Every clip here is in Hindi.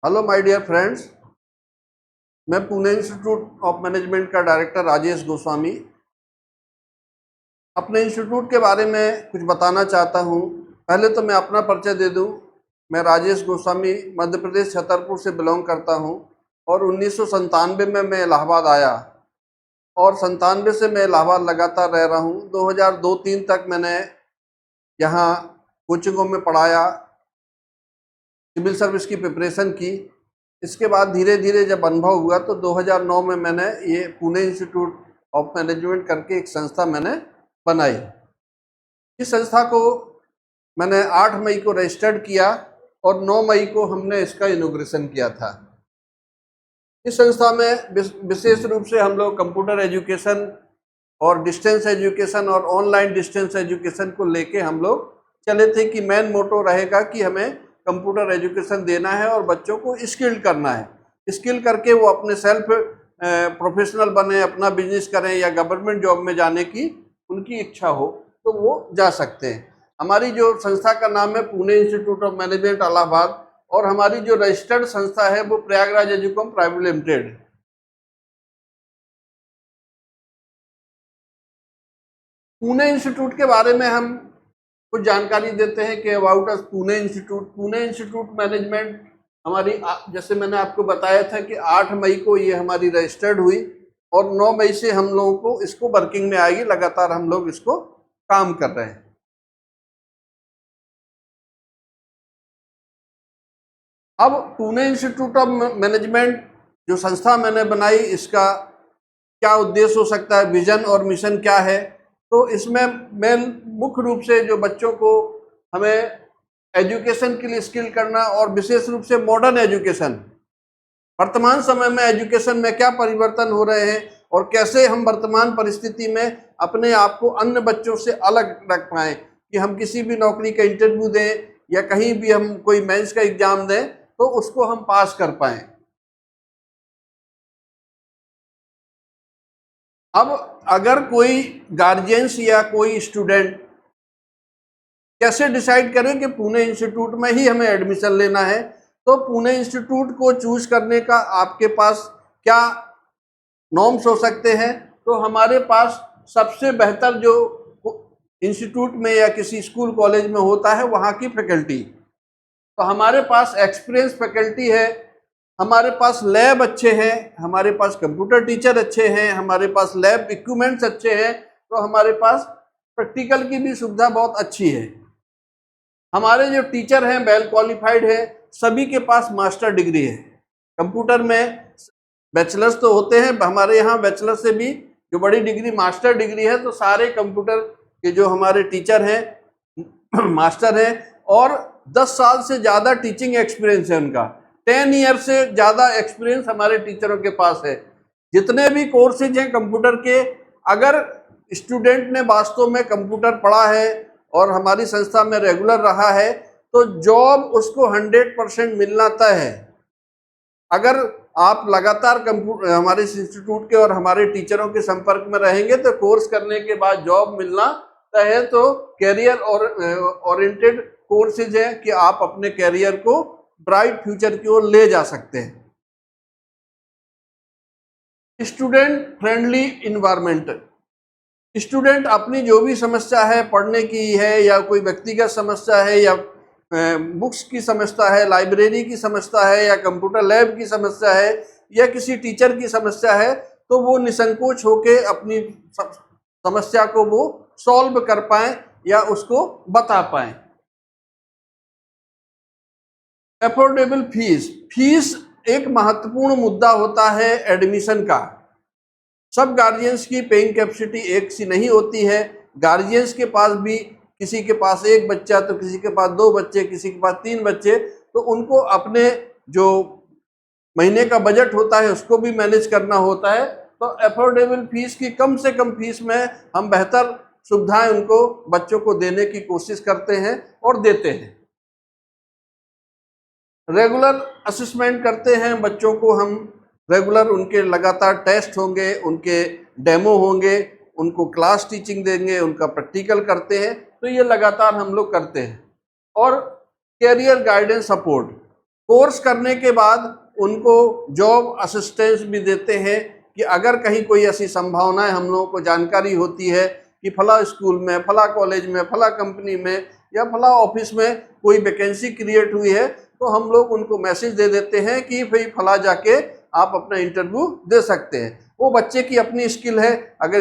हेलो माय डियर फ्रेंड्स, मैं पुणे इंस्टीट्यूट ऑफ मैनेजमेंट का डायरेक्टर राजेश गोस्वामी अपने इंस्टीट्यूट के बारे में कुछ बताना चाहता हूं। पहले तो मैं अपना परिचय दे दूं। मैं राजेश गोस्वामी मध्य प्रदेश छतरपुर से बिलोंग करता हूं और 1997 में मैं इलाहाबाद आया और 97 से मैं इलाहाबाद लगातार रह रहा हूं। 2002-03 तक मैंने यहाँ कोचिंगों में पढ़ाया, सिविल सर्विस की प्रिपरेशन की। इसके बाद धीरे धीरे जब अनुभव हुआ तो 2009 में मैंने ये पुणे इंस्टीट्यूट ऑफ मैनेजमेंट करके एक संस्था मैंने बनाई। इस संस्था को मैंने 8 मई को रजिस्टर्ड किया और 9 मई को हमने इसका इनॉग्रेशन किया था। इस संस्था में विशेष रूप से हम लोग कंप्यूटर एजुकेशन और डिस्टेंस एजुकेशन और ऑनलाइन डिस्टेंस एजुकेशन को लेके हम लोग चले थे कि मेन मोटो रहेगा कि हमें कंप्यूटर एजुकेशन देना है और बच्चों को स्किल्ड करना है। स्किल करके वो अपने सेल्फ प्रोफेशनल बने, अपना बिजनेस करें या गवर्नमेंट जॉब में जाने की उनकी इच्छा हो तो वो जा सकते हैं। हमारी जो संस्था का नाम है Pune institute of management Allahabad और हमारी जो रजिस्टर्ड संस्था है वो Prayagraj Educom private limited. Pune institute के बारे में हम कुछ जानकारी देते हैं कि about us Pune institute management हमारी, जैसे मैंने आपको बताया था कि 8 मई को ये हमारी रजिस्टर्ड हुई और 9 मई से हम लोगों को इसको वर्किंग में आएगी। लगातार हम लोग इसको काम कर रहे हैं। अब पुणे इंस्टीट्यूट ऑफ मैनेजमेंट जो संस्था मैंने बनाई, इसका क्या उद्देश्य हो सकता है, विजन और मिशन क्या है, तो इसमें मैं मुख्य रूप से जो बच्चों को हमें एजुकेशन के लिए स्किल करना और विशेष रूप से मॉडर्न एजुकेशन, वर्तमान समय में एजुकेशन में क्या परिवर्तन हो रहे हैं और कैसे हम वर्तमान परिस्थिति में अपने आप को अन्य बच्चों से अलग रख पाएं कि हम किसी भी नौकरी का इंटरव्यू दें या कहीं भी हम कोई मेंस का एग्जाम दें तो उसको हम पास कर पाएं। अब अगर कोई गार्जियंस या कोई स्टूडेंट कैसे डिसाइड करें कि पुणे इंस्टीट्यूट में ही हमें एडमिशन लेना है, तो पुणे इंस्टीट्यूट को चूज करने का आपके पास क्या नॉर्म्स हो सकते हैं। तो हमारे पास सबसे बेहतर जो इंस्टीट्यूट में या किसी स्कूल कॉलेज में होता है वहाँ की फैकल्टी, तो हमारे पास एक्सपीरियंस फैकल्टी है, हमारे पास लैब अच्छे हैं, हमारे पास कंप्यूटर टीचर अच्छे हैं, हमारे पास लैब इक्विपमेंट्स अच्छे हैं, तो हमारे पास प्रैक्टिकल की भी सुविधा बहुत अच्छी है। हमारे जो टीचर हैं वेल क्वालिफाइड है, सभी के पास मास्टर डिग्री है। कंप्यूटर में बैचलर्स तो होते हैं, हमारे यहाँ बैचलर से भी जो बड़ी डिग्री मास्टर डिग्री है, तो सारे कंप्यूटर के जो हमारे टीचर हैं मास्टर हैं और 10 साल से ज़्यादा टीचिंग एक्सपीरियंस है उनका। 10 ईयर से ज़्यादा एक्सपीरियंस हमारे टीचरों के पास है। जितने भी कोर्सेज हैं कंप्यूटर के, अगर स्टूडेंट ने वास्तव में कंप्यूटर पढ़ा है और हमारी संस्था में रेगुलर रहा है तो जॉब उसको 100% मिलना तय है। अगर आप लगातार हमारे इंस्टीट्यूट के और हमारे टीचरों के संपर्क में रहेंगे तो कोर्स करने के बाद जॉब मिलना तय है। तो कैरियर और ओरिएंटेड कोर्सेज है कि आप अपने कैरियर को ब्राइट फ्यूचर की ओर ले जा सकते हैं। स्टूडेंट फ्रेंडली इन्वायरमेंट, स्टूडेंट अपनी जो भी समस्या है, पढ़ने की है या कोई व्यक्तिगत समस्या है या बुक्स की समस्या है, लाइब्रेरी की समस्या है या कंप्यूटर लैब की समस्या है या किसी टीचर की समस्या है, तो वो निसंकोच होके अपनी समस्या को वो सॉल्व कर पाएं या उसको बता पाएं। अफोर्डेबल फीस एक महत्वपूर्ण मुद्दा होता है एडमिशन का। सब गार्जियंस की पेइंग कैपेसिटी एक सी नहीं होती है। गार्जियंस के पास भी, किसी के पास 1 बच्चा तो किसी के पास 2 बच्चे, किसी के पास 3 बच्चे, तो उनको अपने जो महीने का बजट होता है उसको भी मैनेज करना होता है। तो अफोर्डेबल फीस की कम से कम फीस में हम बेहतर सुविधाएं उनको बच्चों को देने की कोशिश करते हैं और देते हैं। रेगुलर असेसमेंट करते हैं बच्चों को हम, रेगुलर उनके लगातार टेस्ट होंगे, उनके डेमो होंगे, उनको क्लास टीचिंग देंगे, उनका प्रैक्टिकल करते हैं, तो ये लगातार हम लोग करते हैं। और कैरियर गाइडेंस सपोर्ट, कोर्स करने के बाद उनको जॉब असिस्टेंस भी देते हैं कि अगर कहीं कोई ऐसी संभावनाएं हम लोगों को जानकारी होती है कि फला स्कूल में, फला कॉलेज में, फला कंपनी में या फला ऑफिस में कोई वैकेंसी क्रिएट हुई है, तो हम लोग उनको मैसेज दे देते हैं कि भाई फला जाके आप अपना इंटरव्यू दे सकते हैं। वो बच्चे की अपनी स्किल है, अगर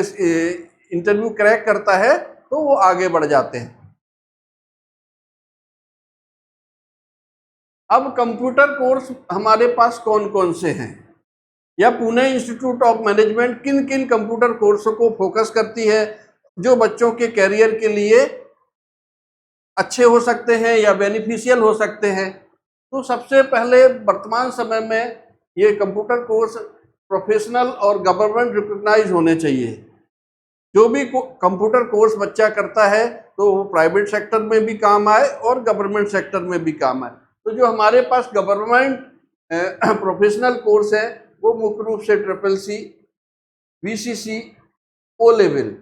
इंटरव्यू क्रैक करता है तो वो आगे बढ़ जाते हैं। अब कंप्यूटर कोर्स हमारे पास कौन कौन से हैं, या पुणे इंस्टीट्यूट ऑफ मैनेजमेंट किन किन कंप्यूटर कोर्सों को फोकस करती है जो बच्चों के कैरियर के लिए अच्छे हो सकते हैं या बेनिफिशियल हो सकते हैं। तो सबसे पहले वर्तमान समय में ये कंप्यूटर कोर्स प्रोफेशनल और गवर्नमेंट रिकॉग्नाइज होने चाहिए। जो भी कंप्यूटर कोर्स बच्चा करता है तो वो प्राइवेट सेक्टर में भी काम आए और गवर्नमेंट सेक्टर में भी काम आए। तो जो हमारे पास गवर्नमेंट प्रोफेशनल कोर्स है वो मुख्य रूप से SSC, VCC, O लेवल,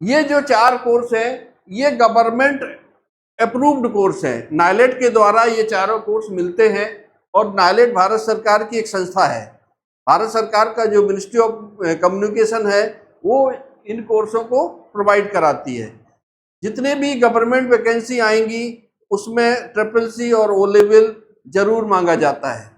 ये जो 4 कोर्स हैं ये गवर्नमेंट अप्रूव्ड कोर्स है। नाइलेट के द्वारा ये चारों कोर्स मिलते हैं और नाइलेट भारत सरकार की एक संस्था है। भारत सरकार का जो मिनिस्ट्री ऑफ कम्युनिकेशन है वो इन कोर्सों को प्रोवाइड कराती है। जितने भी गवर्नमेंट वैकेंसी आएंगी उसमें SSC और O लेवल जरूर मांगा जाता है।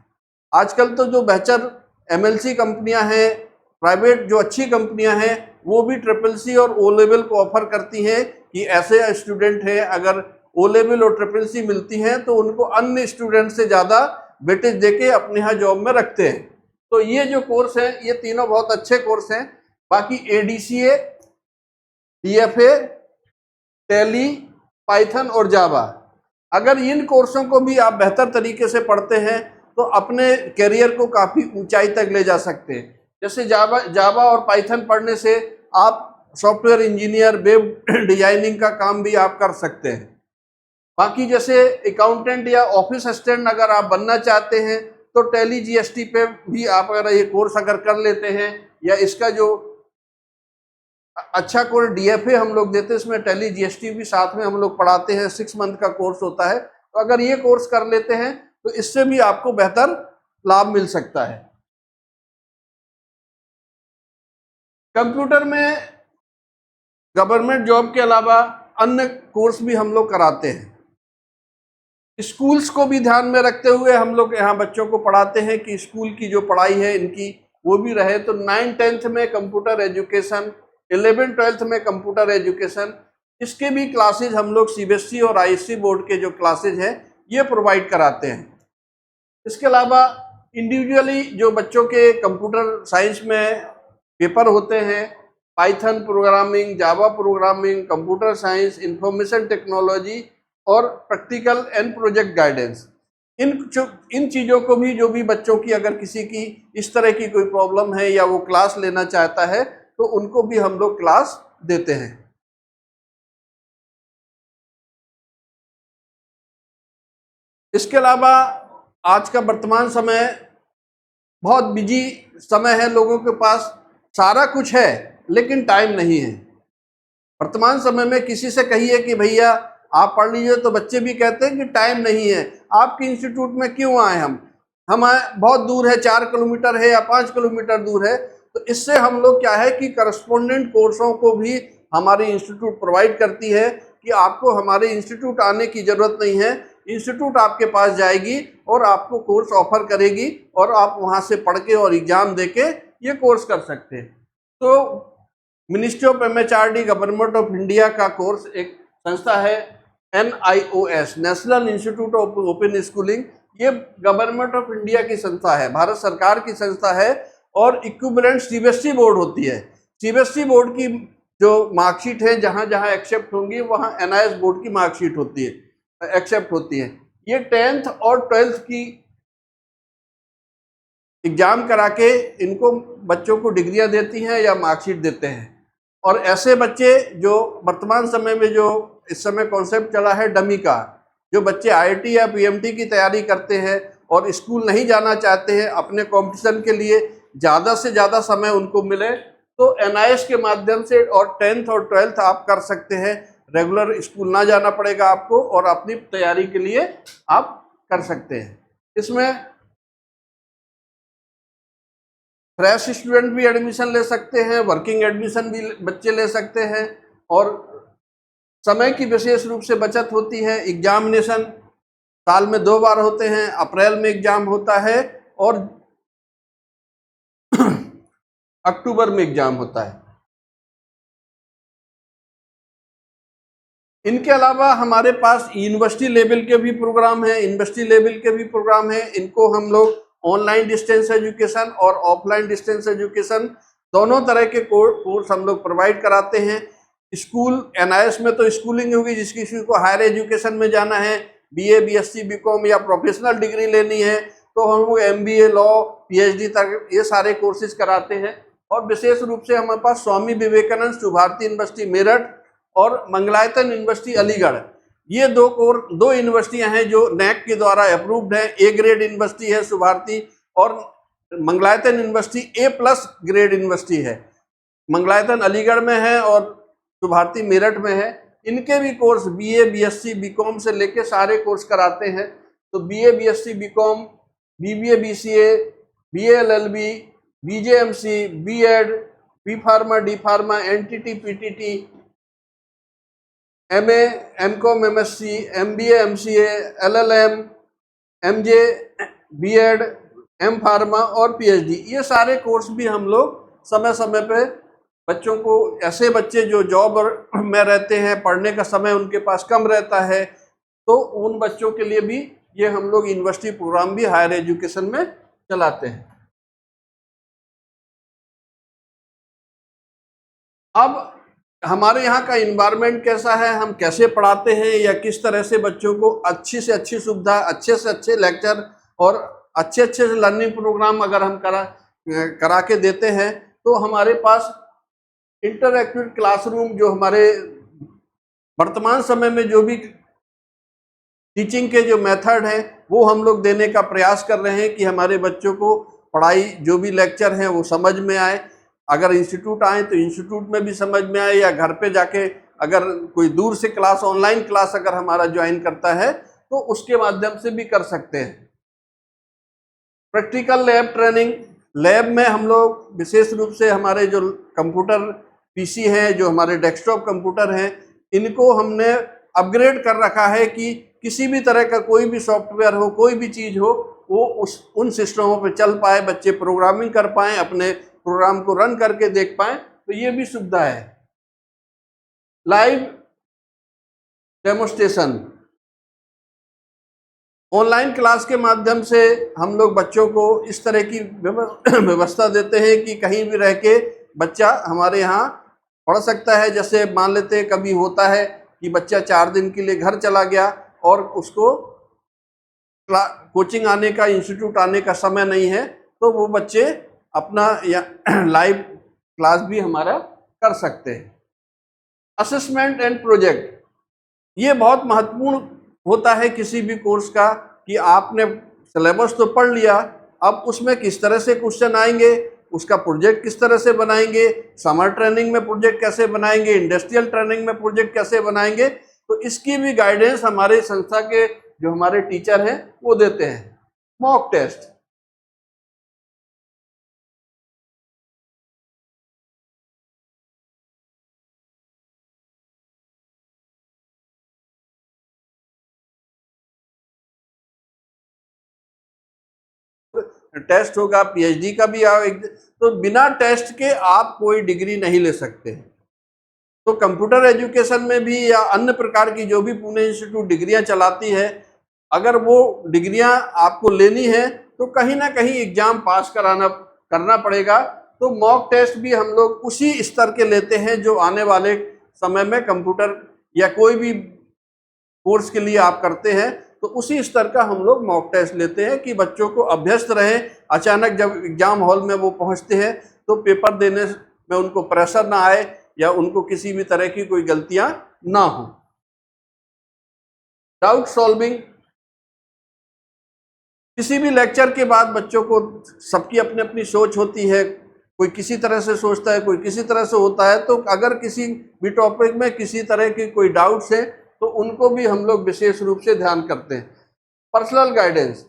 आजकल तो जो बेहतर MLC कंपनियां हैं, प्राइवेट जो अच्छी कंपनियां हैं, वो भी SSC और O लेवल को ऑफर करती हैं कि ऐसे स्टूडेंट हैं अगर O लेवल और SSC मिलती हैं तो उनको अन्य स्टूडेंट से ज़्यादा वेटेज देके अपने यहाँ जॉब में रखते हैं। तो ये जो कोर्स हैं ये तीनों बहुत अच्छे कोर्स हैं। बाकी ADCA, DFA, टैली, पाइथन और जावा, अगर इन कोर्सों को भी आप बेहतर तरीके से पढ़ते हैं तो अपने करियर को काफ़ी ऊंचाई तक ले जा सकते हैं। जैसे जावा और पाइथन पढ़ने से आप सॉफ्टवेयर इंजीनियर, वेब डिजाइनिंग का काम भी आप कर सकते हैं। बाकी जैसे अकाउंटेंट या ऑफिस असिस्टेंट अगर आप बनना चाहते हैं तो टैली GST पे भी आप अगर ये कोर्स अगर कर लेते हैं, या इसका जो अच्छा कोर्स DFA हम लोग देते हैं, इसमें टैली GST भी साथ में हम लोग पढ़ाते हैं, 6 मंथ का कोर्स होता है। तो अगर ये कोर्स कर लेते हैं तो इससे भी आपको बेहतर लाभ मिल सकता है। कंप्यूटर में गवर्नमेंट जॉब के अलावा अन्य कोर्स भी हम लोग कराते हैं। स्कूल्स को भी ध्यान में रखते हुए हम लोग यहाँ बच्चों को पढ़ाते हैं कि स्कूल की जो पढ़ाई है इनकी वो भी रहे। तो 9th-10th में कंप्यूटर एजुकेशन, 11th-12th में कंप्यूटर एजुकेशन, इसके भी क्लासेज हम लोग CBSE और ISC बोर्ड के जो क्लासेज हैं ये प्रोवाइड कराते हैं। इसके अलावा इंडिविजुअली जो बच्चों के कंप्यूटर साइंस में पेपर होते हैं, Python programming, Java programming, computer science, information technology और प्रैक्टिकल एंड प्रोजेक्ट गाइडेंस, इन चीज़ों को भी, जो भी बच्चों की अगर किसी की इस तरह की कोई प्रॉब्लम है या वो क्लास लेना चाहता है तो उनको भी हम लोग क्लास देते हैं। इसके अलावा आज का वर्तमान समय बहुत बिजी समय है, लोगों के पास सारा कुछ है लेकिन टाइम नहीं है। वर्तमान समय में किसी से कहिए कि भैया आप पढ़ लीजिए तो बच्चे भी कहते हैं कि टाइम नहीं है, आपके इंस्टीट्यूट में क्यों आए हम आए, बहुत दूर है, 4 किलोमीटर है या 5 किलोमीटर दूर है। तो इससे हम लोग क्या है कि करस्पॉन्डेंट कोर्सों को भी हमारी इंस्टीट्यूट प्रोवाइड करती है कि आपको हमारे इंस्टीट्यूट आने की ज़रूरत नहीं है, इंस्टीट्यूट आपके पास जाएगी और आपको कोर्स ऑफर करेगी और आप वहाँ से पढ़ के और एग्ज़ाम दे के ये कोर्स कर सकते हैं। तो ministry of MHRD, government of India का कोर्स एक संस्था है NIOS, national institute of open schooling, ये गवर्नमेंट ऑफ इंडिया की संस्था है, भारत सरकार की संस्था है और इक्विवेलेंट CBSE बोर्ड होती है। CBSE बोर्ड की जो मार्कशीट है जहाँ जहाँ एक्सेप्ट होंगी वहाँ NIOS बोर्ड की मार्कशीट होती है, एक्सेप्ट होती है। ये 10th और 12th की एग्जाम करा के इनको बच्चों को डिग्रियां देती हैं या मार्कशीट देते हैं। और ऐसे बच्चे जो वर्तमान समय में जो इस समय कॉन्सेप्ट चला है डमी का, जो बच्चे IIT या PMT की तैयारी करते हैं और स्कूल नहीं जाना चाहते हैं, अपने कंपटीशन के लिए ज़्यादा से ज़्यादा समय उनको मिले, तो NIOS के माध्यम से और 10th और 12th आप कर सकते हैं। रेगुलर स्कूल ना जाना पड़ेगा आपको और अपनी तैयारी के लिए आप कर सकते हैं। इसमें फ्रेश स्टूडेंट भी एडमिशन ले सकते हैं, वर्किंग एडमिशन भी बच्चे ले सकते हैं, और समय की विशेष रूप से बचत होती है। एग्जामिनेशन साल में 2 बार होते हैं, अप्रैल में एग्जाम होता है और अक्टूबर में एग्जाम होता है। इनके अलावा हमारे पास यूनिवर्सिटी लेवल के भी प्रोग्राम हैं, यूनिवर्सिटी लेवल के भी प्रोग्राम हैं। इनको हम लोग ऑनलाइन डिस्टेंस एजुकेशन और ऑफलाइन डिस्टेंस एजुकेशन दोनों तरह के कोर्स हम लोग प्रोवाइड कराते हैं। स्कूल एनआईएस में तो स्कूलिंग होगी, जिसकी किसी को हायर एजुकेशन में जाना है, बीए, बीएससी, बीकॉम या प्रोफेशनल डिग्री लेनी है, तो हम लोग एमबीए, लॉ, पीएचडी तक ये सारे कोर्सेज कराते हैं। और विशेष रूप से हमारे पास स्वामी विवेकानंद सुभारती यूनिवर्सिटी मेरठ और मंगलायतन यूनिवर्सिटी अलीगढ़, ये दो यूनिवर्सिटियां हैं जो नैक के द्वारा अप्रूव्ड हैं। ए ग्रेड यूनिवर्सिटी है सुभारती, और Mangalayatan university A+ grade university है। मंगलायतन अलीगढ़ में है और सुभारती मेरठ में है। इनके भी कोर्स बीए, बीएससी, बीकॉम से लेके सारे कोर्स कराते हैं। तो BA, BSc, BCom, BBA, BCA, BLLB, BJMC, BEd, B pharma, D pharma, NTT, PTT, MA, MCom, MSc, MBA, MCA, LLM, MJ, BEd, M pharma और पीएचडी, ये सारे कोर्स भी हम लोग समय समय पे बच्चों को, ऐसे बच्चे जो जॉब में रहते हैं, पढ़ने का समय उनके पास कम रहता है, तो उन बच्चों के लिए भी ये हम लोग यूनिवर्सिटी प्रोग्राम भी हायर एजुकेशन में चलाते हैं। अब हमारे यहाँ का इन्वायरमेंट कैसा है, हम कैसे पढ़ाते हैं, या किस तरह से बच्चों को अच्छी से अच्छी सुविधा, अच्छे से अच्छे लेक्चर और अच्छे से लर्निंग प्रोग्राम अगर हम करा के देते हैं, तो हमारे पास इंटरएक्टिव क्लासरूम, जो हमारे वर्तमान समय में जो भी टीचिंग के जो मेथड हैं वो हम लोग देने का प्रयास कर रहे हैं कि हमारे बच्चों को पढ़ाई, जो भी लेक्चर हैं वो समझ में आए। अगर इंस्टीट्यूट आए तो इंस्टीट्यूट में भी समझ में आए, या घर पे जाके अगर कोई दूर से क्लास, ऑनलाइन क्लास अगर हमारा ज्वाइन करता है तो उसके माध्यम से भी कर सकते हैं। प्रैक्टिकल लैब ट्रेनिंग, लैब में हम लोग विशेष रूप से हमारे जो कंप्यूटर पीसी हैं, जो हमारे डेस्कटॉप कंप्यूटर हैं, इनको हमने अपग्रेड कर रखा है कि किसी भी तरह का कोई भी सॉफ्टवेयर हो, कोई भी चीज़ हो, वो उन सिस्टमों पे चल पाए, बच्चे प्रोग्रामिंग कर पाएँ, अपने प्रोग्राम को रन करके देख पाएँ, तो ये भी सुविधा है। लाइव डेमोस्ट्रेशन, ऑनलाइन क्लास के माध्यम से हम लोग बच्चों को इस तरह की व्यवस्था देते हैं कि कहीं भी रह के बच्चा हमारे यहाँ पढ़ सकता है। जैसे मान लेते हैं कभी होता है कि बच्चा 4 दिन के लिए घर चला गया और उसको कोचिंग आने का, इंस्टीट्यूट आने का समय नहीं है, तो वो बच्चे अपना लाइव क्लास भी हमारा कर सकते हैं। असेसमेंट एंड प्रोजेक्ट, ये बहुत महत्वपूर्ण होता है किसी भी कोर्स का, कि आपने सिलेबस तो पढ़ लिया, अब उसमें किस तरह से क्वेश्चन आएंगे, उसका प्रोजेक्ट किस तरह से बनाएंगे, समर ट्रेनिंग में प्रोजेक्ट कैसे बनाएंगे, इंडस्ट्रियल ट्रेनिंग में प्रोजेक्ट कैसे बनाएंगे, तो इसकी भी गाइडेंस हमारे संस्था के जो हमारे टीचर हैं वो देते हैं। मॉक टेस्ट, टेस्ट होगा, पीएचडी का भी तो बिना टेस्ट के आप कोई डिग्री नहीं ले सकते। तो कंप्यूटर एजुकेशन में भी या अन्य प्रकार की जो भी पुणे इंस्टीट्यूट डिग्रियां चलाती है, अगर वो डिग्रियां आपको लेनी है तो कहीं ना कहीं एग्जाम पास करना पड़ेगा। तो मॉक टेस्ट भी हम लोग उसी स्तर के लेते हैं जो आने वाले समय में कंप्यूटर या कोई भी कोर्स के लिए आप करते हैं, तो उसी स्तर का हम लोग मॉक टेस्ट लेते हैं कि बच्चों को अभ्यस्त रहे। अचानक जब एग्जाम हॉल में वो पहुंचते हैं तो पेपर देने में उनको प्रेशर ना आए, या उनको किसी भी तरह की कोई गलतियां ना हो। डाउट सॉल्विंग, किसी भी लेक्चर के बाद बच्चों को, सबकी अपनी अपनी सोच होती है, कोई किसी तरह से सोचता है, कोई किसी तरह से होता है, तो अगर किसी भी टॉपिक में किसी तरह की कोई डाउट्स है तो उनको भी हम लोग विशेष रूप से ध्यान करते हैं। पर्सनल गाइडेंस,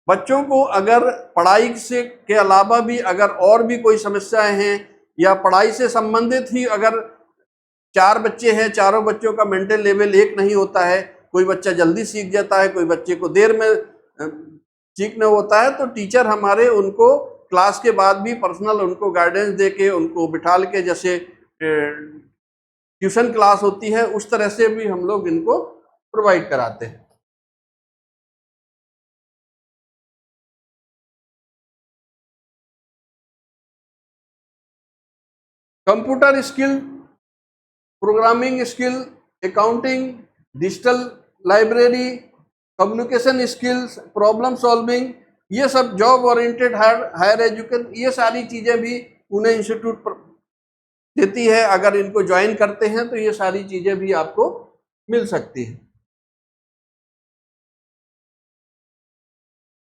बच्चों को अगर पढ़ाई से के अलावा भी अगर और भी कोई समस्याएं हैं या पढ़ाई से संबंधित ही अगर 4 बच्चे हैं, चारों बच्चों का मेंटल लेवल एक नहीं होता है, कोई बच्चा जल्दी सीख जाता है, कोई बच्चे को देर में सीखना होता है, तो टीचर हमारे उनको क्लास के बाद भी पर्सनल उनको गाइडेंस दे के उनको बिठाल के, जैसे ट्यूशन क्लास होती है उस तरह से भी हम लोग इनको प्रोवाइड कराते हैं। Computer skill, programming skill, accounting, digital library, communication skills, problem solving, ये सब जॉब ओरिएंटेड हायर एजुकेशन, ये सारी चीज़ें भी पुणे इंस्टीट्यूट देती है। अगर इनको ज्वाइन करते हैं तो ये सारी चीज़ें भी आपको मिल सकती हैं।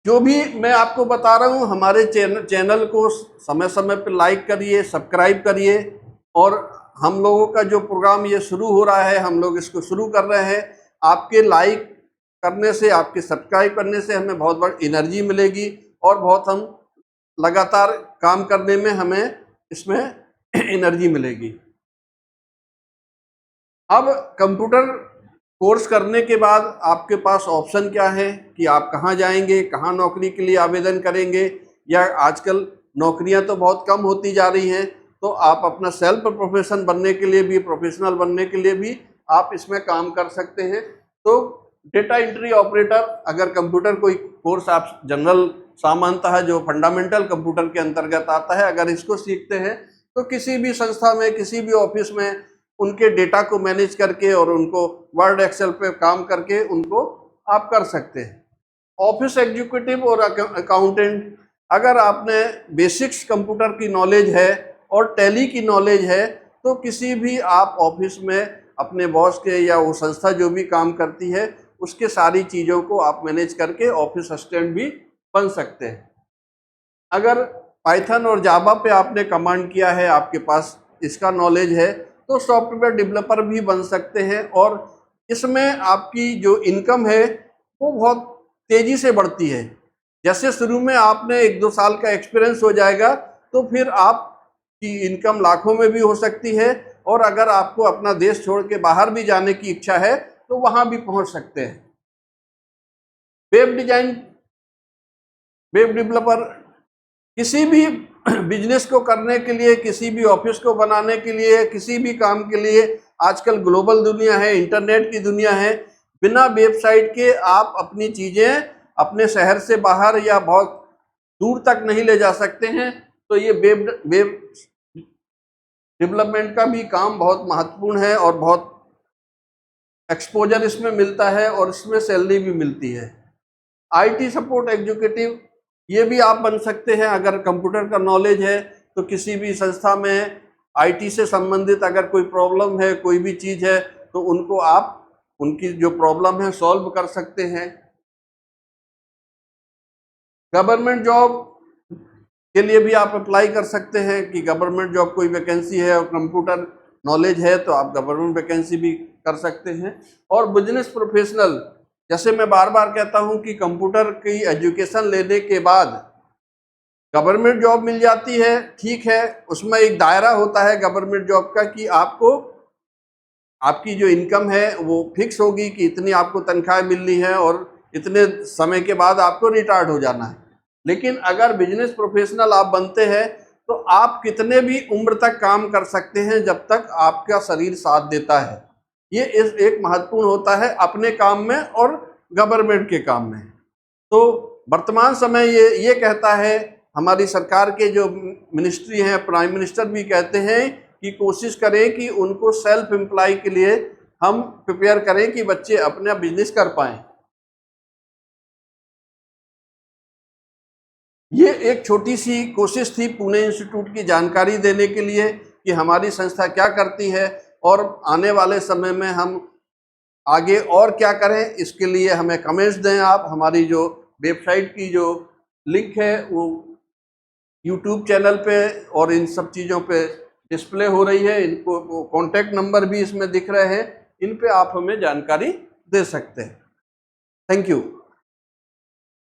जो भी मैं आपको बता रहा हूँ, हमारे चैनल को समय समय पर लाइक करिए, सब्सक्राइब करिए, और हम लोगों का जो प्रोग्राम ये शुरू हो रहा है, हम लोग इसको शुरू कर रहे हैं। आपके लाइक करने से, आपके सब्सक्राइब करने से हमें बहुत बड़ी एनर्जी मिलेगी और बहुत हम लगातार काम करने में हमें इसमें एनर्जी मिलेगी। अब कंप्यूटर कोर्स करने के बाद आपके पास ऑप्शन क्या है कि आप कहाँ जाएंगे, कहाँ नौकरी के लिए आवेदन करेंगे, या आजकल नौकरियां तो बहुत कम होती जा रही हैं, तो आप अपना सेल्फ प्रोफेशन बनने के लिए भी, प्रोफेशनल बनने के लिए भी आप इसमें काम कर सकते हैं। तो डेटा एंट्री ऑपरेटर, अगर कंप्यूटर कोई कोर्स आप जनरल सामान्यतः जो फंडामेंटल कंप्यूटर के अंतर्गत आता है, अगर इसको सीखते हैं तो किसी भी संस्था में, किसी भी ऑफिस में उनके डेटा को मैनेज करके और उनको वर्ड एक्सेल पे काम करके उनको आप कर सकते हैं। ऑफिस एग्जीक्यूटिव और अकाउंटेंट, अगर आपने बेसिक्स कंप्यूटर की नॉलेज है और टैली की नॉलेज है, तो किसी भी आप ऑफिस में अपने बॉस के या वो संस्था जो भी काम करती है उसके सारी चीज़ों को आप मैनेज करके ऑफिस असिस्टेंट भी बन सकते हैं। अगर पाइथन और जावा पे आपने कमांड किया है, आपके पास इसका नॉलेज है, तो सॉफ्टवेयर डेवलपर भी बन सकते हैं, और इसमें आपकी जो इनकम है वो बहुत तेज़ी से बढ़ती है। जैसे शुरू में आपने 1-2 साल का एक्सपीरियंस हो जाएगा तो फिर आपकी इनकम लाखों में भी हो सकती है, और अगर आपको अपना देश छोड़ के बाहर भी जाने की इच्छा है तो वहाँ भी पहुँच सकते हैं। वेब डिजाइन, वेब डेवलपर, किसी भी बिजनेस को करने के लिए, किसी भी ऑफिस को बनाने के लिए, किसी भी काम के लिए, आजकल ग्लोबल दुनिया है, इंटरनेट की दुनिया है, बिना वेबसाइट के आप अपनी चीज़ें अपने शहर से बाहर या बहुत दूर तक नहीं ले जा सकते हैं। तो ये वेब डेवलपमेंट का भी काम बहुत महत्वपूर्ण है और बहुत एक्सपोजर इसमें मिलता है और इसमें सैलरी भी मिलती है। आईटी सपोर्ट एग्जीक्यूटिव, ये भी आप बन सकते हैं। अगर कंप्यूटर का नॉलेज है तो किसी भी संस्था में आईटी से संबंधित अगर कोई प्रॉब्लम है, कोई भी चीज़ है, तो उनको आप उनकी जो प्रॉब्लम है सॉल्व कर सकते हैं। गवर्नमेंट जॉब के लिए भी आप अप्लाई कर सकते हैं कि गवर्नमेंट जॉब कोई वैकेंसी है और कंप्यूटर नॉलेज है तो आप गवर्नमेंट वैकेंसी भी कर सकते हैं। और बिजनेस प्रोफेशनल, जैसे मैं बार बार कहता हूं कि कंप्यूटर की एजुकेशन लेने के बाद गवर्नमेंट जॉब मिल जाती है, ठीक है, उसमें एक दायरा होता है गवर्नमेंट जॉब का कि आपको आपकी जो इनकम है वो फिक्स होगी कि इतनी आपको तनख्वाह मिलनी है और इतने समय के बाद आपको रिटायर्ड हो जाना है। लेकिन अगर बिजनेस प्रोफेशनल आप बनते हैं तो आप कितने भी उम्र तक काम कर सकते हैं जब तक आपका शरीर साथ देता है। ये एक महत्वपूर्ण होता है अपने काम में और गवर्नमेंट के काम में। तो वर्तमान समय ये कहता है, हमारी सरकार के जो मिनिस्ट्री हैं, प्राइम मिनिस्टर भी कहते हैं कि कोशिश करें कि उनको सेल्फ एम्प्लॉय के लिए हम प्रिपेयर करें कि बच्चे अपना बिजनेस कर पाएं। ये एक छोटी सी कोशिश थी पुणे इंस्टीट्यूट की जानकारी देने के लिए कि हमारी संस्था क्या करती है और आने वाले समय में हम आगे और क्या करें। इसके लिए हमें कमेंट्स दें आप। हमारी जो वेबसाइट की जो लिंक है वो यूट्यूब चैनल पे और इन सब चीज़ों पे डिस्प्ले हो रही है। इनको कॉन्टैक्ट नंबर भी इसमें दिख रहे हैं, इन पे आप हमें जानकारी दे सकते हैं। Thank you.